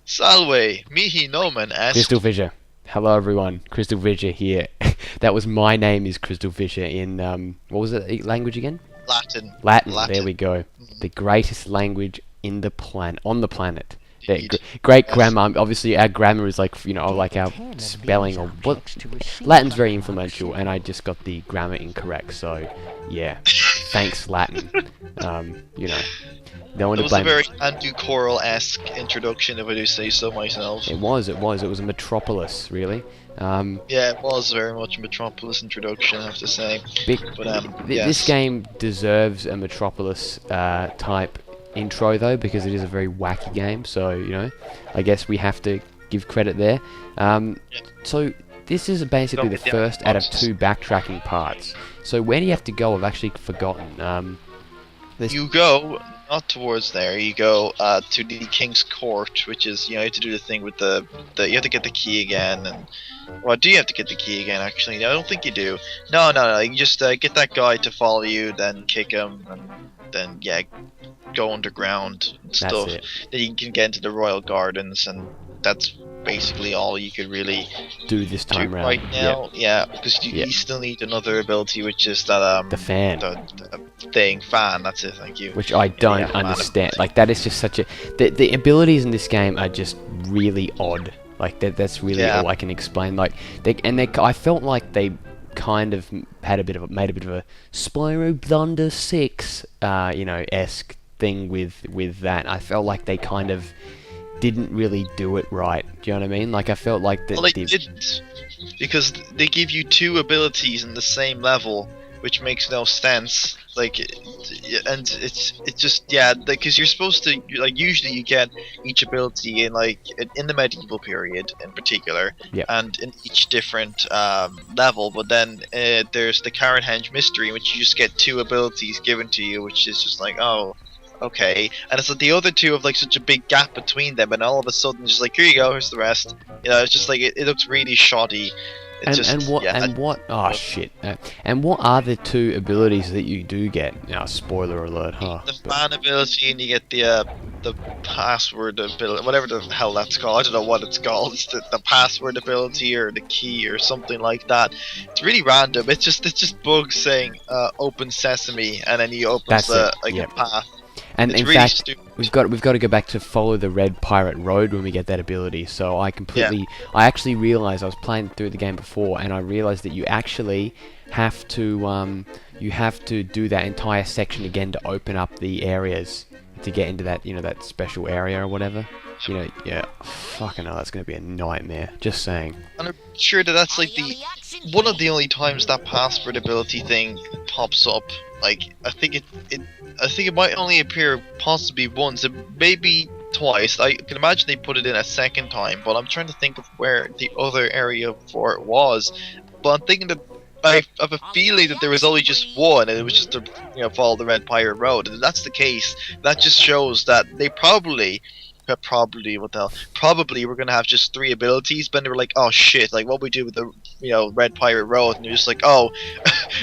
Salve, mihi nomen est CrystalFissure. Hello everyone, CrystalFissure here. That was my name is CrystalFissure in what was it language again? Latin. Latin. There Latin. we go. The greatest language in the on the planet. Indeed. Great Yes. grammar. Obviously, our grammar is like like our spelling or what. Latin's very influential, and I just got the grammar incorrect. So, yeah, thanks Latin. You know, no one That to was a blame. very Andrew Choral-esque introduction, if I do say so myself. It was a metropolis, really. Yeah, it was very much a Metropolis introduction, I have to say. Big, But this yes. game deserves a Metropolis type intro though, because it is a very wacky game. So I guess we have to give credit there. Yeah. So this is basically Don't the get first down out of boxes. 2 backtracking parts. So where do you have to go? I've actually forgotten. This You go not towards there. You go to the King's Court, which is you have to do the thing with the you have to get the key again. And well, do you have to get the key again? Actually, no, I don't think you do. No. You just get that guy to follow you, then kick him, and then go underground and That's stuff. it. Then you can get into the Royal Gardens, and that's basically all you could really Do this do time round. right now. Yeah, because you still need another ability, which is that The fan. the thing fan. That's it. Thank you. Which I don't Yeah, man. understand. Like that is just such a the abilities in this game are just really odd. Like that's really Yeah. all I can explain. Like I felt like they kind of had made a bit of a Spyro Thunder 6 esque thing with that. I felt like they kind of didn't really do it right. Do you know what I mean? Like I felt like Well, they didn't, because they give you 2 abilities in the same level, which makes no sense. Like, and it's just because you're supposed to usually you get each ability in the medieval period in particular, Yep. and in each different level. But then there's the Carrot mystery, in which you just get 2 abilities given to you, which is just like, oh, okay. And it's like the other 2 have like such a big gap between them, and all of a sudden just like, here you go, here's the rest. It's just like it looks really shoddy. It's And what are the 2 abilities that you do get? Spoiler alert, huh? the fan ability, and you get the password ability, whatever the hell that's called. I don't know what it's called. It's the password ability or the key or something like that. It's really random. It's just bugs saying open Sesame, and then he opens That's it, a yep. path. And It's in really fact, stupid. we've got to go back to follow the red pirate road when we get that ability. So I actually realized I was playing through the game before, and I realized that you actually have to do that entire section again to open up the areas to get into that that special area or whatever. Yeah, fucking hell, that's gonna be a nightmare. Just saying. And I'm sure that's like one of the only times that password ability thing pops up. Like I think it might only appear possibly once, it maybe twice. I can imagine they put it in a second time, but I'm trying to think of where the other area for it was. But I'm thinking that I have a feeling that there was only just one, and it was just to follow the Red Pirate Road. And if that's the case, that just shows that they probably we're gonna have just 3 abilities, but then they were like, oh shit, like what we do with the Red Pirate Road, and you're just like, oh,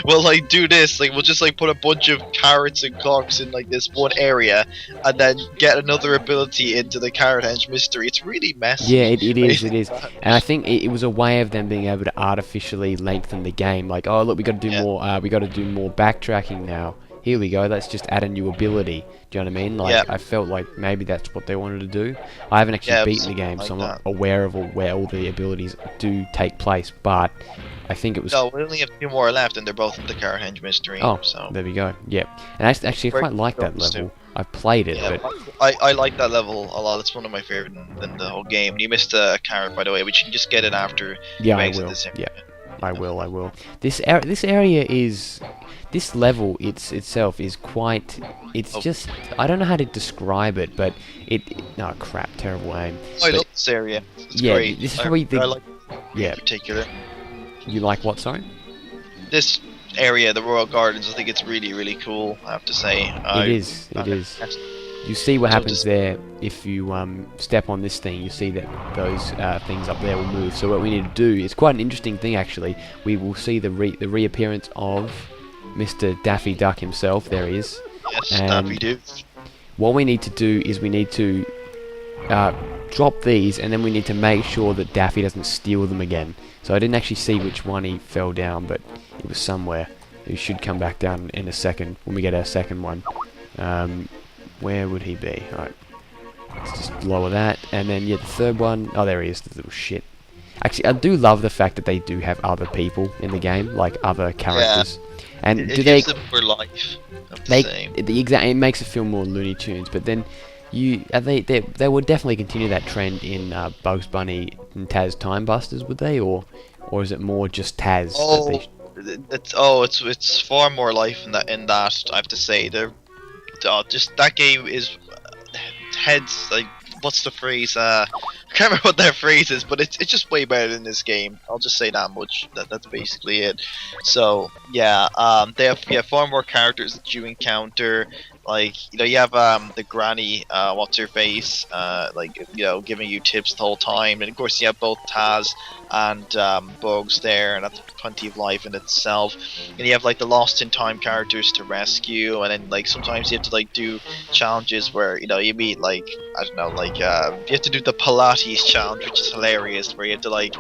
well, like do this, like we'll just like put a bunch of carrots and clocks in like this one area, and then get another ability into the Carrot mystery. It's really messy. Yeah, it is, and I think it was a way of them being able to artificially lengthen the game. Like, oh look, we got to do more. We got to do more backtracking now. Here we go. Let's just add a new ability. Do you know what I mean? Like, Yeah. I felt like maybe that's what they wanted to do. I haven't actually Yeah, beaten the game, something so I'm like not aware of where all the abilities do take place. But I think it was. No, we only have 2 more left, and they're both in the Carrot mystery. Oh, so there we go. Yep. And actually, I Very quite like that close level. I've played it, yeah, but I like that level a lot. It's one of my favorite in the whole game. You missed a carrot, by the way, but you can just get it after yeah, you I exit will. this area. Yeah. I will. This area is, this level itself is quite. It's Oh. just I don't know how to describe it, but oh crap, terrible aim. I But love this area. It's yeah, great. this is probably I like it yeah. in particular. You like what? Sorry. This area, the Royal Gardens, I think it's really, really cool. I have to say. It is. You see what So happens just- there if you step on this thing. You see that those things up there will move. So what we need to do is quite an interesting thing actually. We will see the reappearance of Mr. Daffy Duck himself. There he is. Yes, and Daffy do. What we need to do is we need to drop these, and then we need to make sure that Daffy doesn't steal them again. So I didn't actually see which one he fell down, but it was somewhere. He should come back down in a second when we get our second one. Where would he be? Alright, let's just lower that, and then yeah, the third one. Oh, there he is, the little shit. Actually, I do love the fact that they do have other people in the game, like other characters. Yeah. And It do they? gives them more life. I have to They say. it makes it feel more Looney Tunes, but then they would definitely continue that trend in Bugs Bunny and Taz Time Busters, would they, or is it more just Taz? That It's far more life in that. I have to say, they're just that game is heads like what's the phrase? I can't remember what that phrase is, but it's just way better than this game. I'll just say that much. That's basically it. So yeah, they have far more characters that you encounter. Like, you know, you have the granny, what's her face, like, you know, giving you tips the whole time, and of course you have both Taz and Bugs there, and that's plenty of life in itself. And you have like the Lost in Time characters to rescue, and then like sometimes you have to like do challenges where, you know, you meet like, I don't know, like you have to do the Pilates challenge, which is hilarious, where you have to like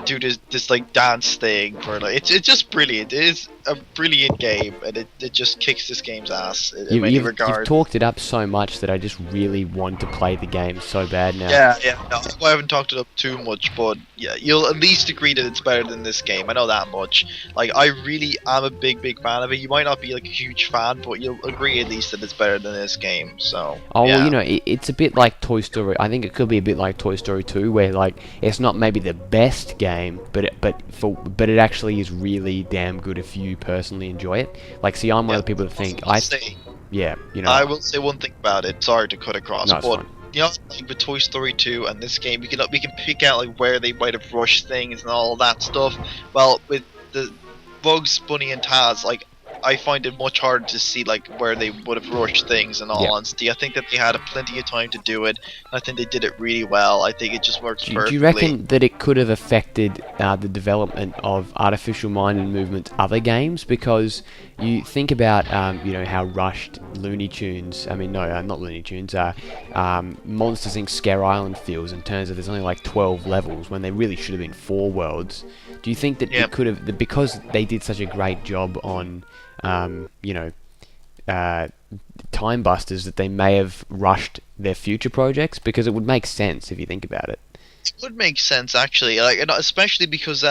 do this like dance thing for like it's just brilliant. It is a brilliant game, and it just kicks this game's ass in many regards. You've talked it up so much that I just really want to play the game so bad now. Yeah. No, I haven't talked it up too much, but yeah, you'll at least agree that it's better than this game. I know that much. Like, I really am a big fan of it. You might not be like a huge fan, but you'll agree at least that it's better than this game. So. Oh, yeah. well, you know, it's a bit like Toy Story. I think it could be a bit like Toy Story 2, where like it's not maybe the best game, but it actually is really damn good if you personally enjoy it. Like, see, I'm one of the people that think yeah, you know. I will say one thing about it. Sorry to cut across, No, it's but fine. you know, like with Toy Story 2 and this game, we can pick out like where they might have rushed things and all that stuff. Well, with the Bugs Bunny and Taz, like, I find it much harder to see like where they would have rushed things. In all honesty, I think that they had plenty of time to do it. I think they did it really well. I think it just works perfectly. Do you reckon that it could have affected the development of Artificial Mind and Movement's other games? Because you think about, you know, how rushed Looney Tunes, I mean, no, not Looney Tunes, Monsters Inc. Scare Island feels in terms of there's only like 12 levels when there really should have been 4 worlds. Do you think that it could have, because they did such a great job on, you know, Time Busters, that they may have rushed their future projects? Because it would make sense if you think about it. It would make sense, actually, like, especially because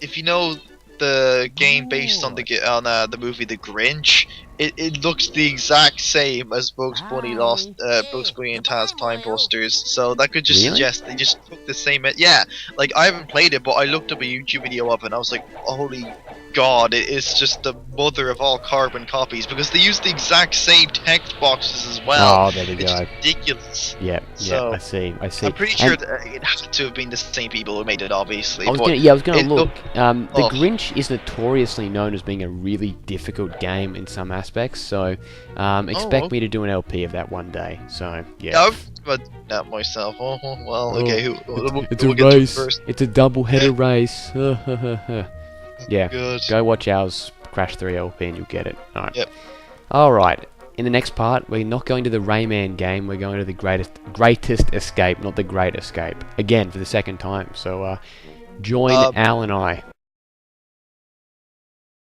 if you know the game based on the movie The Grinch, it looks the exact same as Bugs Bunny and Taz Time Busters, so that could just suggest they just took the same. Yeah, like, I haven't played it, but I looked up a YouTube video of it and I was like, holy god, it is just the mother of all carbon copies, because they use the exact same text boxes as well. Oh, there you go. Ridiculous. Yeah, So, I see. I'm pretty sure that it had to have been the same people who made it, obviously. I was gonna look. The Oh. Grinch is notoriously known as being a really difficult game in some aspects, so expect me to do an LP of that one day. So yeah. I was about to do that myself. Oh, well, okay. It's we'll a get to it race. first. It's a double-header race. Yeah. Good. Go watch ours Crash 3 LP and you'll get it. Alright. Yep. Alright. In the next part, we're not going to the Rayman game, we're going to the greatest escape, not the Great Escape. Again, for the second time. So, join Al and I.